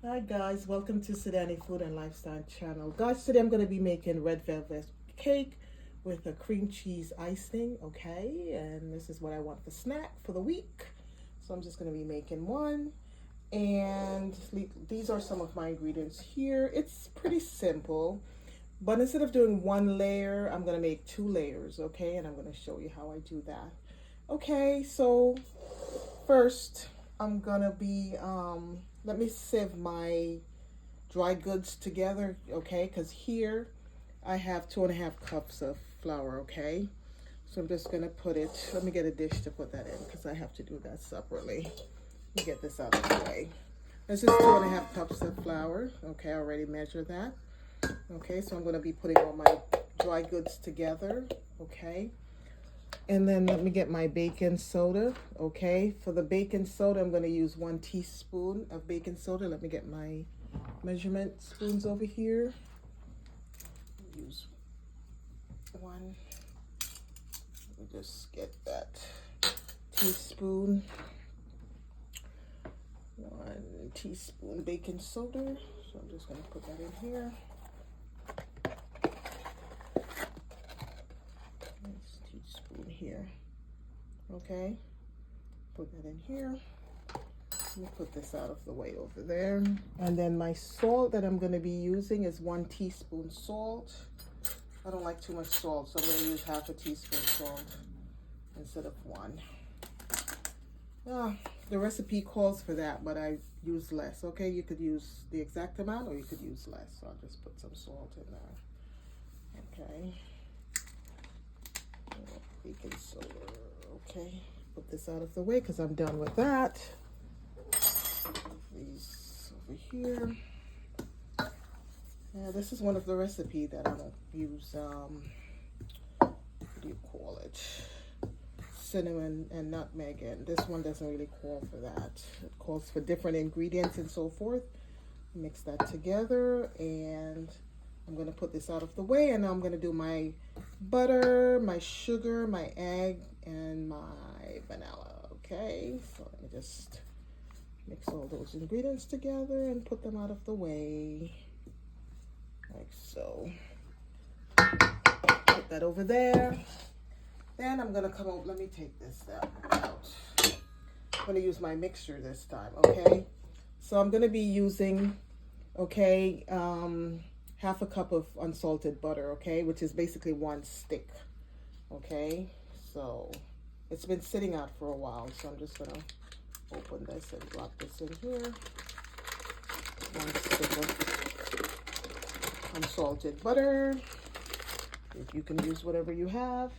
Hi guys, welcome to Sudani Food and Lifestyle channel. Guys, today I'm going to be making red velvet cake with a cream cheese icing, okay? And this is what I want for snack for the week. So I'm just going to be making one. And these are some of my ingredients here. It's pretty simple, but instead of doing one layer, I'm going to make 2 layers, okay? And I'm going to show you how I do that. Okay, so first I'm going to be let me sieve my dry goods together, okay? Because here I have 2.5 cups of flour, okay? So I'm just gonna put it, let me get a dish to put that in because I have to do that separately. Let me get this out of the way. This is 2.5 cups of flour, okay? I already measured that. Okay, so I'm gonna be putting all my dry goods together, okay? And then let me get my baking soda, okay? For the baking soda, I'm going to use 1 teaspoon of baking soda. Let me get my measurement spoons over here. Use 1. Let me just get that teaspoon. 1 teaspoon baking soda. So I'm just going to put that in here. Teaspoon here, okay, put that in here. Let me put this out of the way over there. And then my salt that I'm going to be using is 1 teaspoon salt. I don't like too much salt, so I'm going to use half a teaspoon salt instead of 1. The recipe calls for that, but I use less, okay? You could use the exact amount or you could use less, so I'll just put some salt in there, okay? Baking soda, okay. Put this out of the way because I'm done with that. These over here. Yeah, this is one of the recipe that I don't use. What do you call it? Cinnamon and nutmeg, and this one doesn't really call for that. It calls for different ingredients and so forth. Mix that together, and I'm going to put this out of the way, and now I'm going to do my butter, my sugar, my egg, and my vanilla, okay? So let me just mix all those ingredients together and put them out of the way, like so. Put that over there. Then I'm going to come over, let me take this out. I'm going to use my mixture this time, okay? So I'm going to be using, okay, half a cup of unsalted butter, okay, which is basically 1 stick, okay? So it's been sitting out for a while, so I'm just gonna open this and drop this in here. 1 stick of unsalted butter. If you can use whatever you have,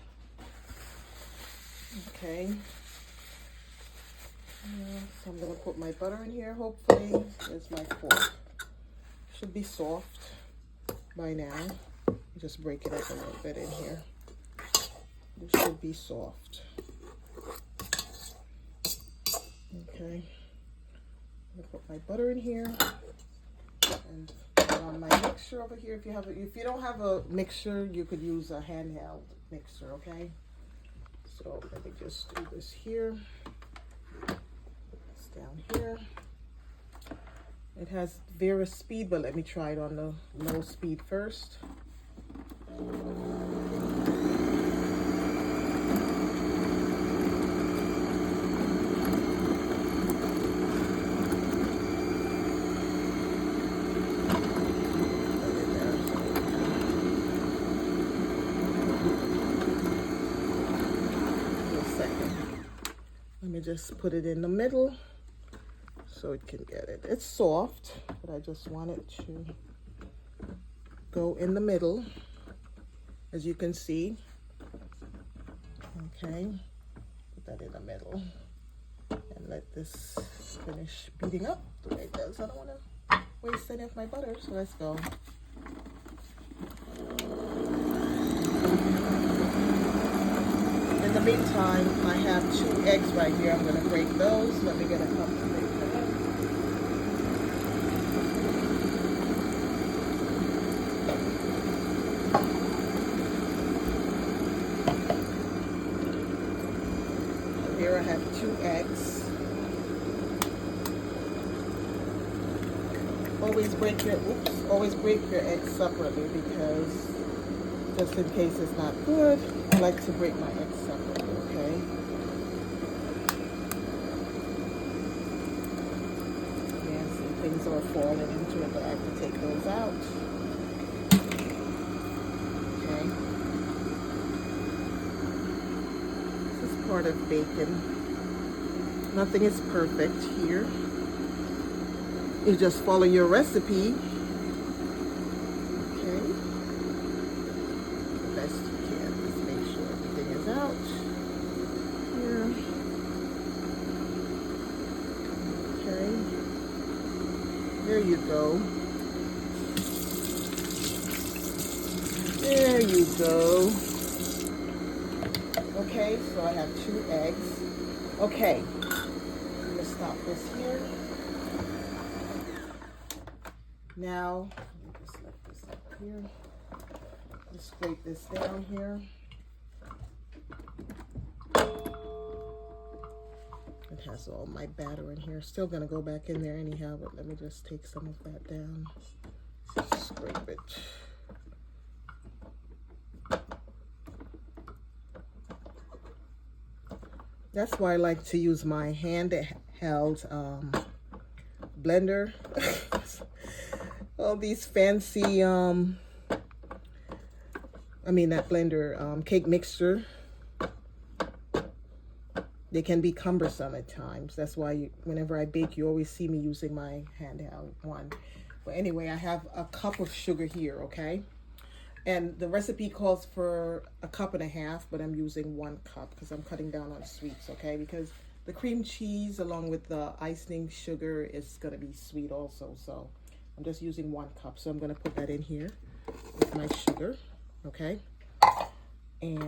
okay. So I'm gonna put my butter in here. Hopefully, there's my fork. Should be soft by now. Just break it up a little bit in here. This should be soft. Okay. I'm gonna put my butter in here and put on my mixture over here. If you don't have a mixer, you could use a handheld mixer, okay? So let me just do this here. Put this down here. It has various speed, but let me try it on the low speed first. Let me just put it in the middle so it can get it. It's soft, but I just want it to go in the middle, as you can see. Okay, put that in the middle and let this finish beating up the way it does. I don't want to waste any of my butter, so let's go. In the meantime, I have 2 eggs right here. I'm going to break those. Let me get a cup to break them up. Here I have 2 eggs. always break your eggs separately, because just in case it's not good, I like to break my eggs separately, okay? Yeah, see, things are falling into it, but I have to take those out. Okay. This is part of bacon. Nothing is perfect here. You just follow your recipe. Okay. The best you can. Just make sure everything is out here. Okay. There you go. There you go. Okay, so I have 2 eggs. Okay. I'm gonna stop this here. Now, let me just let this up here. Just scrape this down here. It has all my batter in here. Still gonna go back in there anyhow, but let me just take some of that down. Scrape it. That's why I like to use my handheld blender. All these fancy, not blender, cake mixer. They can be cumbersome at times. That's why whenever I bake, you always see me using my handheld one. But anyway, I have a cup of sugar here, okay? And the recipe calls for 1.5 cups, but I'm using 1 cup because I'm cutting down on sweets, okay? Because the cream cheese along with the icing sugar is going to be sweet also. So I'm just using 1 cup. So I'm going to put that in here with my sugar, okay? And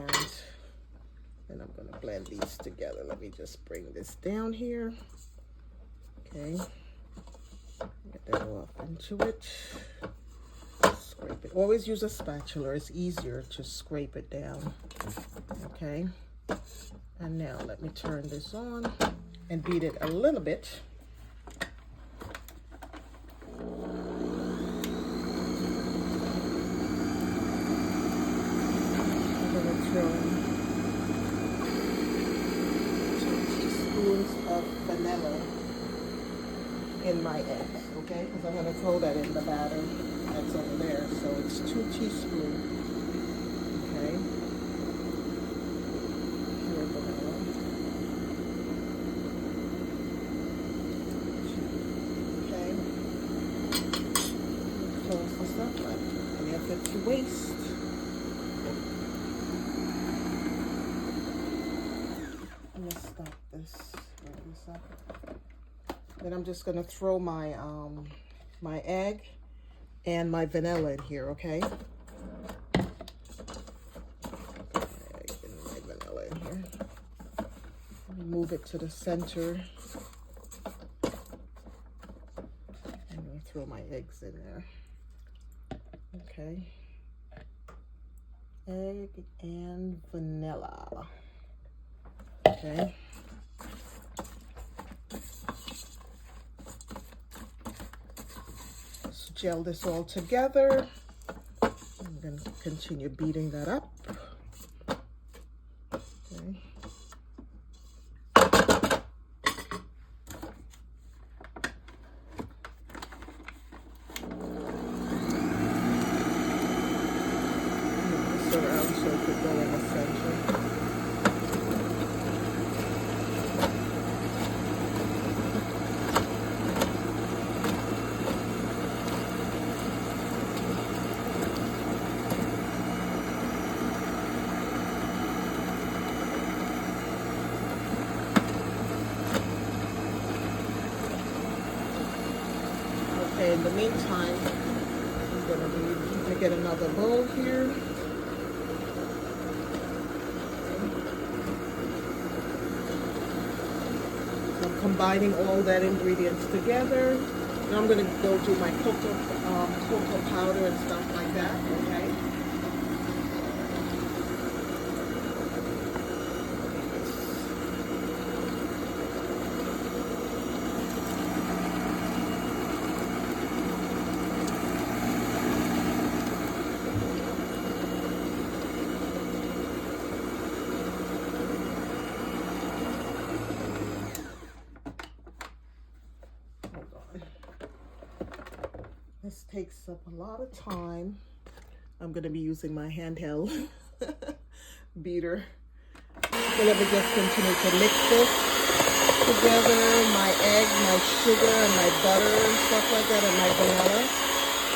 then I'm going to blend these together. Let me just bring this down here. Okay. Get that off into it. Scrape it. Always use a spatula. It's easier to scrape it down. Okay. And now let me turn this on and beat it a little bit. I'm going to throw 2 teaspoons of vanilla in my eggs, okay? Because I'm going to throw that in the batter that's over there. So it's 2 teaspoons, okay? Pure vanilla. Okay. Close this up, not any effort to waste. I'm going to stop this, wrap this up. Then I'm just going to throw my my egg and my vanilla in here, okay? Egg and my vanilla in here. Let me move it to the center. I'm going to throw my eggs in there. Okay. Egg and vanilla. Okay. Gel this all together. I'm going to continue beating that up. Okay. Move this around so it could go in the center. Okay, in the meantime, I'm going to get another bowl here. So I'm combining all that ingredients together. Now I'm going to go do my cocoa powder and stuff like that, okay? Hold on. This takes up a lot of time. I'm going to be using my handheld beater. So let me just continue to mix this together. My egg, my sugar, and my butter and stuff like that, and my vanilla.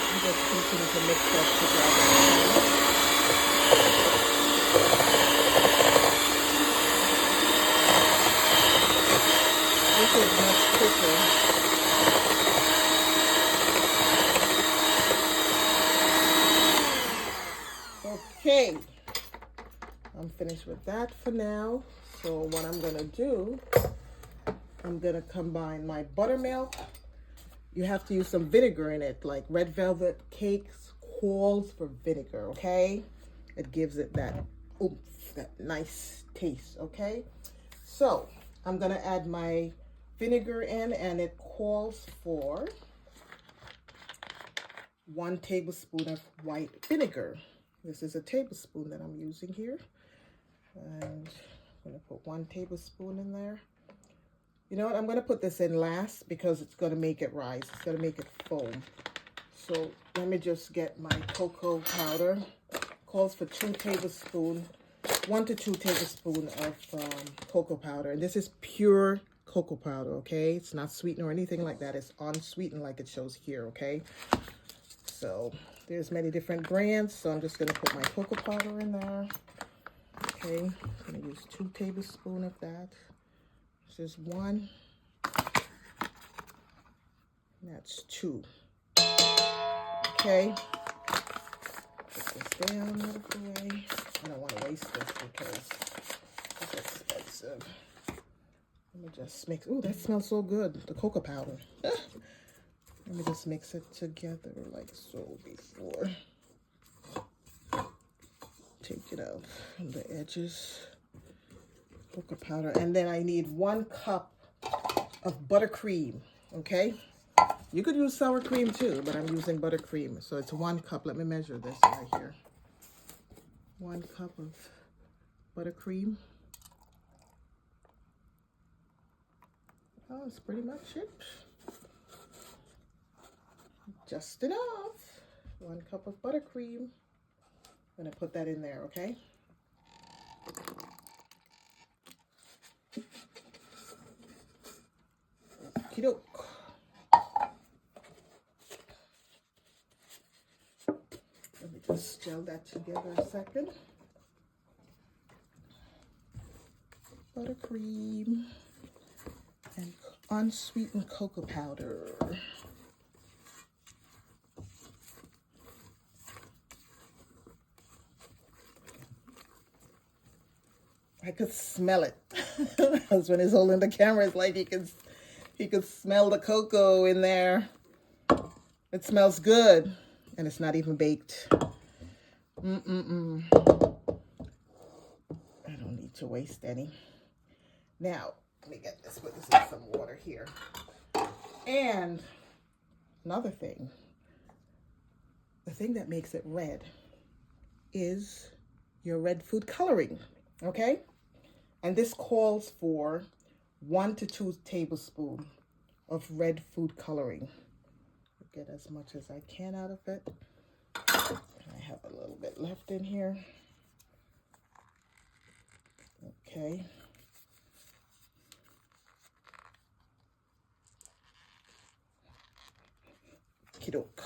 And just continue to mix that together. This is much quicker. Okay, I'm finished with that for now. So what I'm gonna do, I'm gonna combine my buttermilk. You have to use some vinegar in it, like red velvet cakes calls for vinegar, okay? It gives it that oomph, that nice taste, okay? So I'm gonna add my vinegar in, and it calls for 1 tablespoon of white vinegar. This is a tablespoon that I'm using here. And I'm going to put 1 tablespoon in there. You know what? I'm going to put this in last because it's going to make it rise. It's going to make it foam. So let me just get my cocoa powder. Calls for 2 tablespoons, 1 to 2 tablespoons of cocoa powder. And this is pure cocoa powder, okay? It's not sweetened or anything like that. It's unsweetened like it shows here, okay? So there's many different brands, so I'm just going to put my cocoa powder in there. Okay, I'm going to use 2 tablespoons of that. This is 1. That's 2. Okay, put this down out of the way. I don't want to waste this because it's expensive. Let me just mix. Ooh, that smells so good, the cocoa powder. Let me just mix it together like so before. Take it out from the edges. Cocoa powder. And then I need 1 cup of buttercream, okay? You could use sour cream too, but I'm using buttercream. So it's 1 cup. Let me measure this right here. 1 cup of buttercream. Oh, that's pretty much it. Just enough. 1 cup of buttercream. I'm gonna put that in there, okay? Okey-doke. Let me just gel that together a second. Buttercream and unsweetened cocoa powder. I could smell it. My husband is holding the camera. It's like he could smell the cocoa in there. It smells good, and it's not even baked. I don't need to waste any. Now, let me get this. Put this in some water here. And another thing, the thing that makes it red is your red food coloring. Okay? And this calls for 1 to 2 tablespoons of red food coloring. Get as much as I can out of it. I have a little bit left in here. Okay. Okey-doke.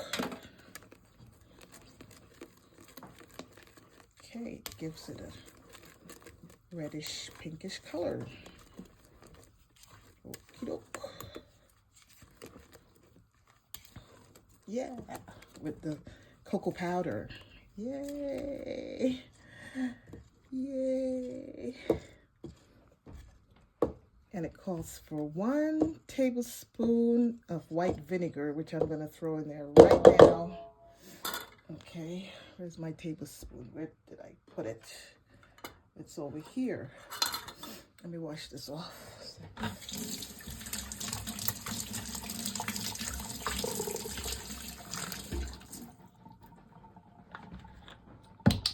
Okay, it gives it a reddish pinkish color. Okey-doke. Yeah, with the cocoa powder. Yay. Yay. And it calls for 1 tablespoon of white vinegar, which I'm going to throw in there right now. Okay, where's my tablespoon? Where did I put it? It's over here. Let me wash this off.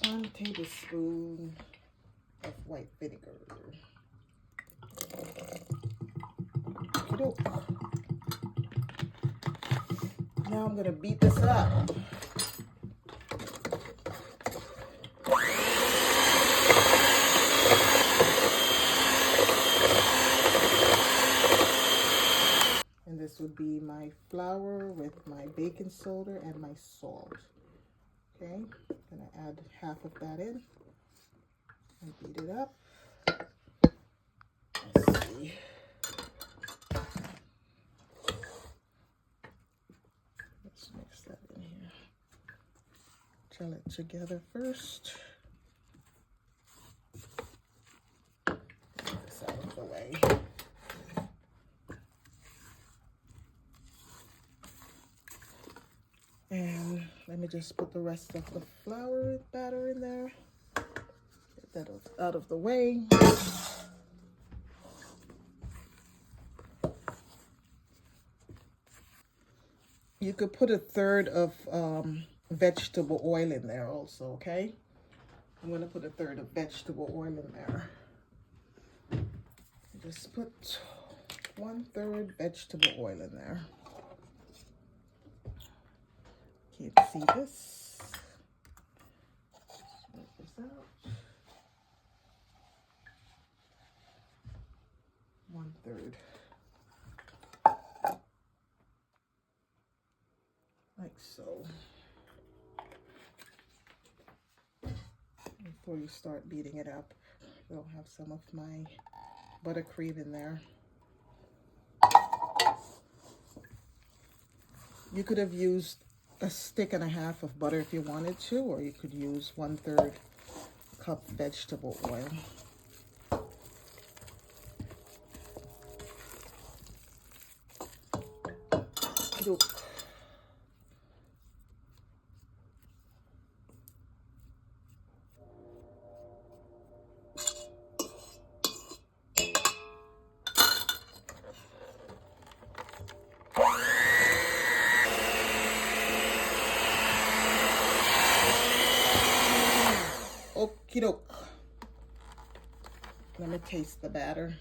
1 tablespoon of white vinegar. Okey-doke. Now I'm gonna beat this up. And this would be my flour with my baking soda and my salt. Okay, I'm gonna add half of that in and beat it up. Let's see. Let's mix that in here. Gel it together first. Get this out of the way. And let me just put the rest of the flour batter in there. Get that out of the way. You could put 1/3 of vegetable oil in there also, okay? I'm gonna put 1/3 of vegetable oil in there. Just put 1/3 vegetable oil in there. Can't see this. Work this out. 1/3. Like so. Before you start beating it up, we'll have some of my buttercream in there. You could have used 1.5 sticks of butter if you wanted to, or you could use 1/3 cup vegetable oil. Okie doke. Let me taste the batter.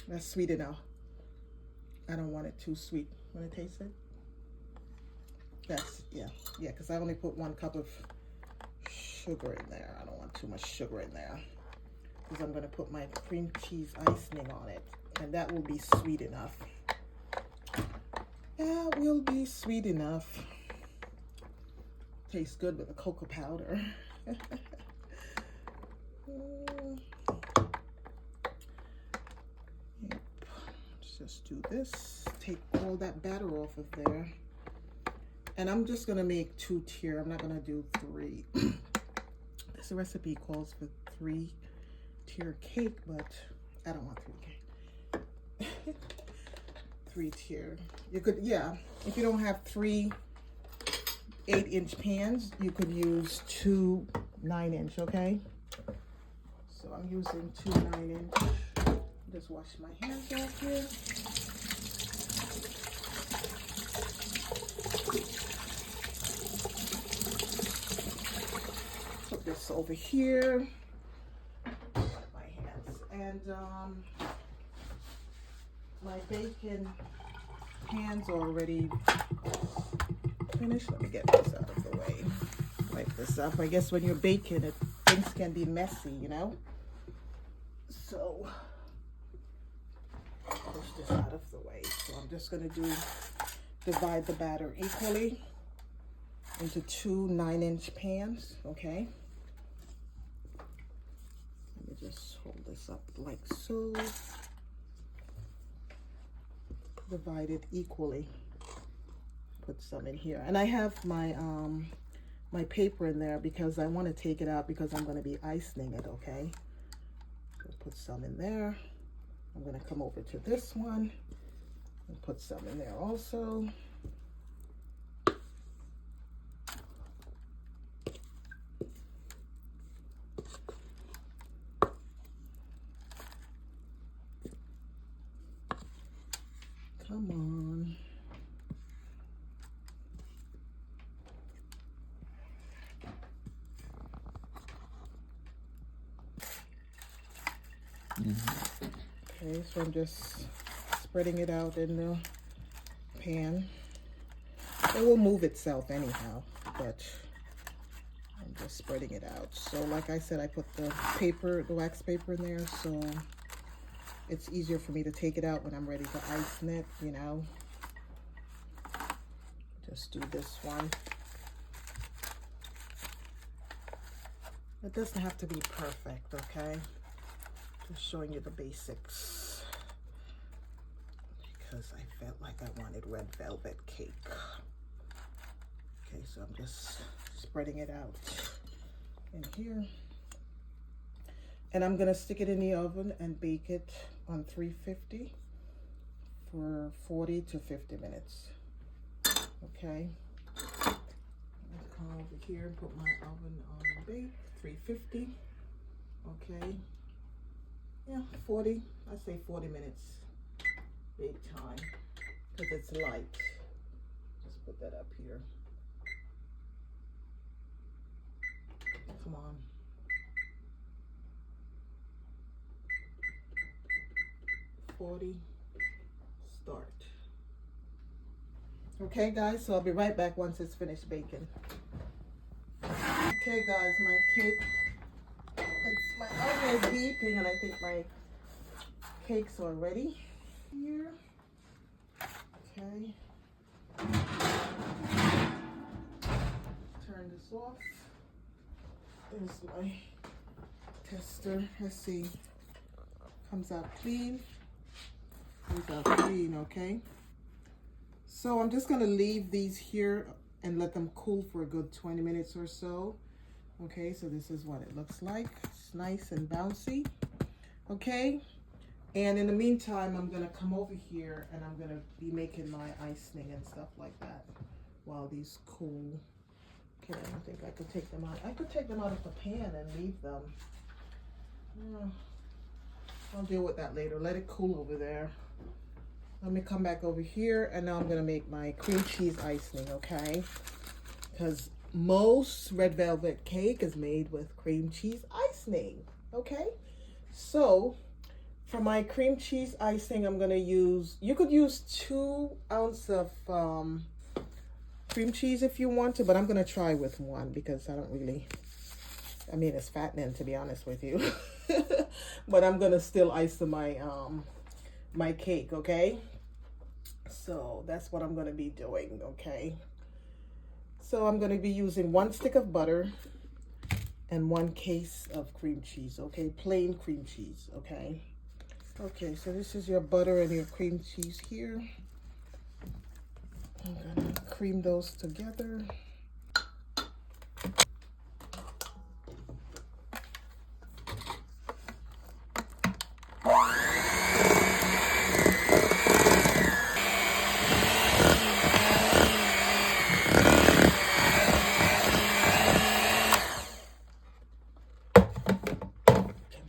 That's sweet enough. I don't want it too sweet. Want to taste it? That's, yeah, because I only put 1 cup of sugar in there. I don't want too much sugar in there because I'm going to put my cream cheese icing on it, and that will be sweet enough. That will be sweet enough. Tastes good with the cocoa powder. Yep. Let's just do this. Take all that batter off of there. And I'm just gonna make 2 tier. I'm not gonna do 3. This recipe calls for 3-tier cake, but I don't want 3 cake. 3-tier. You could, yeah, if you don't have 3 8-inch pans, you could use 2 9-inch, okay? So I'm using 2 9-inch. Just wash my hands off here. Put this over here. My hands. And my bacon pans are already finished. Let me get this out of the way. Wipe this up. I guess when you're baking, things can be messy, you know? So, push this out of the way. So I'm just going to divide the batter equally into 2 9-inch pans, okay? Let me just hold this up like so. Divide it equally. Put some in here, and I have my my paper in there because I want to take it out because I'm going to be icing it, okay? So put some in there. I'm going to come over to this one and put some in there also. Come on. Okay, so I'm just spreading it out in the pan. It will move itself anyhow, but I'm just spreading it out. So like I said, I put the paper, the wax paper in there, so it's easier for me to take it out when I'm ready to ice it, you know. Just do this one. It doesn't have to be perfect, okay? Just showing you the basics because I felt like I wanted red velvet cake. Okay, so I'm just spreading it out in here. And I'm gonna stick it in the oven and bake it on 350 for 40 to 50 minutes. Okay. I'll come over here and put my oven on bake, 350. Okay. Yeah, 40, I say 40 minutes bake time because it's light. Let's put that up here. Come on. Start. Okay guys, so I'll be right back once it's finished baking. Okay guys, my cake, my oven is beeping and I think my cakes are ready here. Okay. Turn this off. There's my tester. Let's see. Comes out clean. Comes out clean, okay? So I'm just gonna leave these here and let them cool for a good 20 minutes or so. Okay, so this is what it looks like. It's nice and bouncy. Okay, and in the meantime, I'm gonna come over here and I'm gonna be making my icing and stuff like that while these cool. Okay, I don't think I could take them out. I could take them out of the pan and leave them. Yeah, I'll deal with that later. Let it cool over there. Let me come back over here and now I'm gonna make my cream cheese icing, okay? Because most red velvet cake is made with cream cheese icing, okay? So for my cream cheese icing, I'm gonna use, you could use 2 ounces of cream cheese if you want to, but I'm gonna try with 1 because I don't really, I mean, it's fattening to be honest with you. But I'm gonna still ice my my cake, okay? So that's what I'm gonna be doing, okay? So I'm gonna be using 1 stick of butter and 1 case of cream cheese, okay? Plain cream cheese, okay? Okay, so this is your butter and your cream cheese here. I'm gonna cream those together.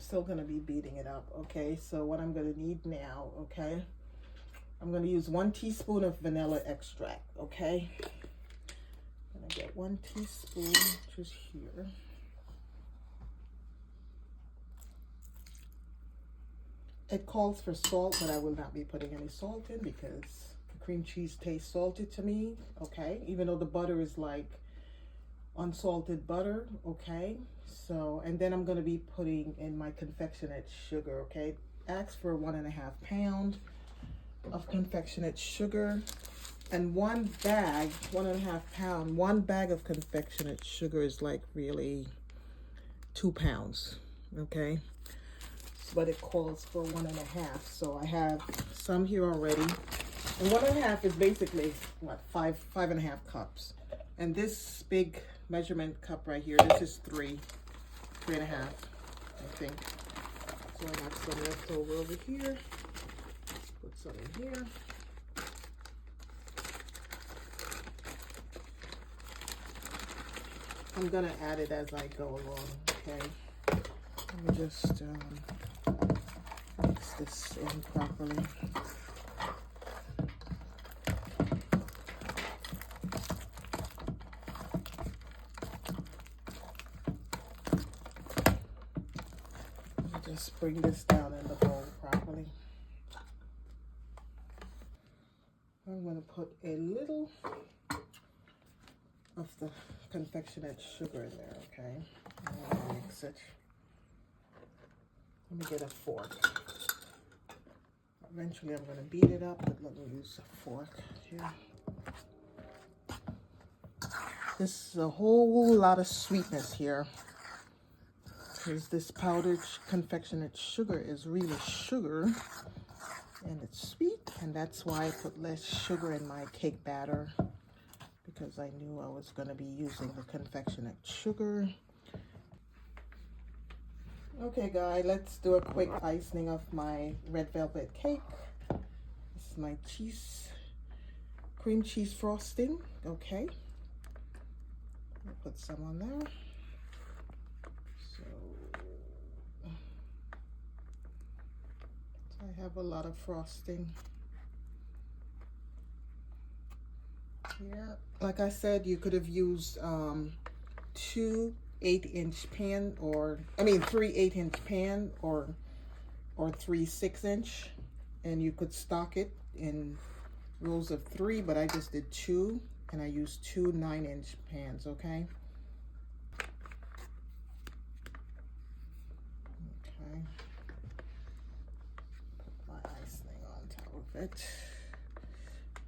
Still gonna be beating it up, okay? So what I'm gonna need now, okay? I'm gonna use 1 teaspoon of vanilla extract, okay? I'm gonna get 1 teaspoon just here. It calls for salt, but I will not be putting any salt in because the cream cheese tastes salty to me, okay? Even though the butter is like unsalted butter, okay? So, and then I'm gonna be putting in my confectionate sugar, okay? Ask for 1.5 pounds of confectionate sugar, and 1 bag, 1.5 pounds, 1 bag of confectionate sugar is like really 2 pounds, okay? But it calls for 1.5, so I have some here already. And 1.5 is basically what, 5.5 cups. And this big measurement cup right here, this is 3.5, I think. So I got some left over here. Put some in here. I'm gonna add it as I go along, okay? Let me just mix this in properly. Just bring this down in the bowl properly. I'm going to put a little of the confectionate sugar in there, okay? I'm going to mix it. Let me get a fork. Eventually I'm going to beat it up, but let me use a fork here. This is a whole lot of sweetness here, because this powdered confectionate sugar is really sugar, and it's sweet, and that's why I put less sugar in my cake batter, because I knew I was going to be using the confectionate sugar. Okay guys, let's do a quick icing of my red velvet cake. This is my cream cheese frosting, okay? I'll put some on there. So I have a lot of frosting. Yeah, like I said, you could have used 2 8-inch pan, or I mean 3 8-inch pan, or 3 6-inch, and you could stock it in rows of 3, but I just did 2, and I used 2 9-inch pans, okay? Okay. Put my icing on top of it.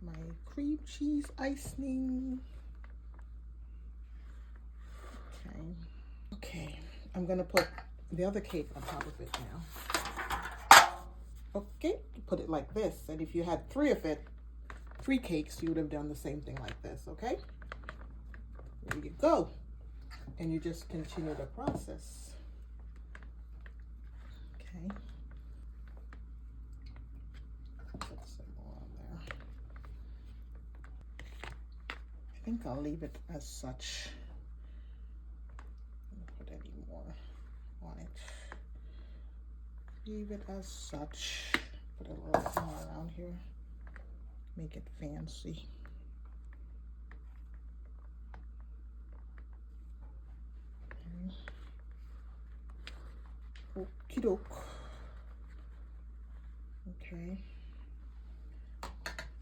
My cream cheese icing. Okay, I'm gonna put the other cake on top of it now. Okay, put it like this, and if you had 3 cakes, you would have done the same thing like this, okay? There you go. And you just continue the process. Okay. Put some more on there. I think I'll leave it as such. Put any more on it. Leave it as such. Put a little more around here. Make it fancy. Okie doke. Okay.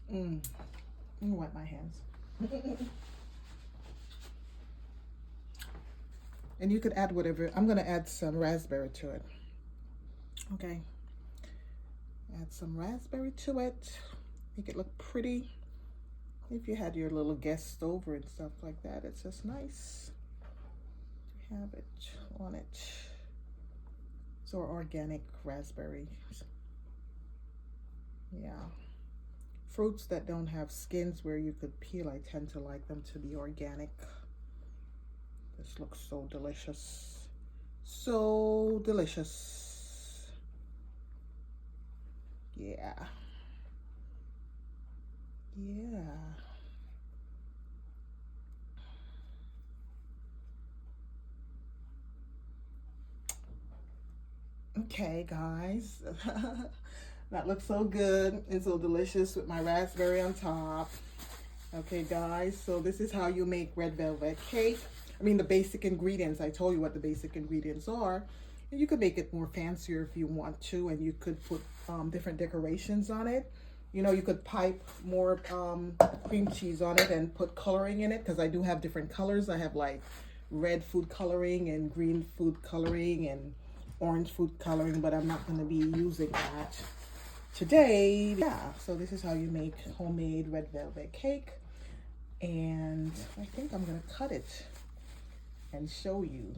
Let me wipe my hands. And you could add whatever. I'm gonna add some raspberry to it. Okay. Add some raspberry to it. Make it look pretty. If you had your little guests over and stuff like that, it's just nice to have it on it. So organic raspberries. Yeah. Fruits that don't have skins where you could peel, I tend to like them to be organic. This looks so delicious. So delicious. Yeah. Yeah. Okay, guys. That looks so good and so delicious with my raspberry on top. Okay, guys, so this is how you make red velvet cake. I mean, the basic ingredients. I told you what the basic ingredients are. And you could make it more fancier if you want to, and you could put different decorations on it. You know, you could pipe more cream cheese on it and put coloring in it, because I do have different colors. I have like red food coloring and green food coloring and orange food coloring, but I'm not going to be using that today. Yeah, so this is how you make homemade red velvet cake, and I think I'm going to cut it and show you.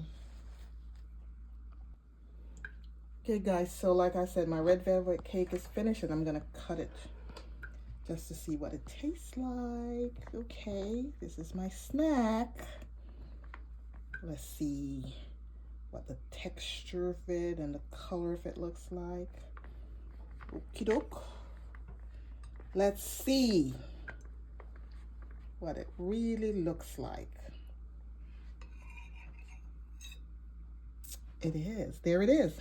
Okay guys, so like I said, my red velvet cake is finished, and I'm going to cut it just to see what it tastes like. Okay, this is my snack. Let's see what the texture of it and the color of it looks like. Okie doke. Let's see what it really looks like. It is. There it is.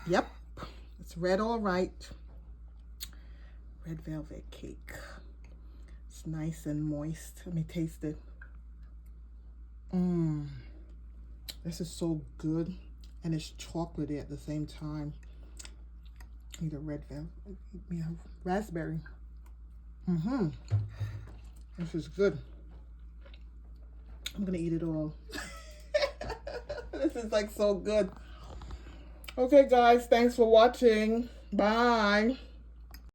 Yep. It's red all right. Red velvet cake. It's nice and moist. Let me taste it. This is so good. And it's chocolatey at the same time. need a red velvet. Me a raspberry. This is good. I'm gonna eat it all. This is like so good. Okay, guys, thanks for watching. Bye.